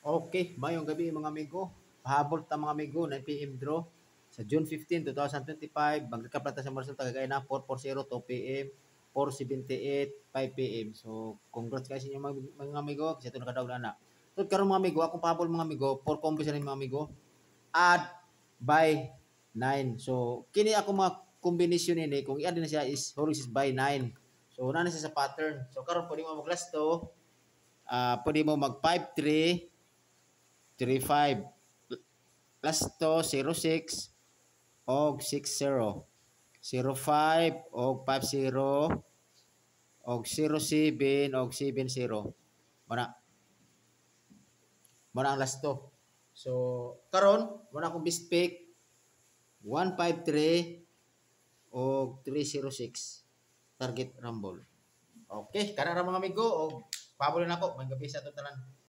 Okay, mayong gabi mga amigo. Pahabol ta mga amigo, 9 PM draw. Sa June 15, 2025, magkakaplata sa mga resulta kagaya na 4:40 2 PM, 4:78 5 PM. So, congrats guys sa inyo mga amigo kasi ito nakadaog na. So, karon mga amigo, akong pahabol mga amigo, 4 combos na mga amigo. Add by 9. So, kini ako mga kombinasyon ini kung i-add na siya is horizontal by 9. So, una na siya sa pattern. So, karon pwede mo mag-last to. Pwede mo mag 5-3 3-5 plus to 0-6 og 6-0 0-5 og 5-0 og 0-7 og 7-0 mana mana ang last to. So karon wala akong best pick 153 og 306 target rumble. Okay, kana ra mga amigo og pabulin ako may gabi sa to tanan.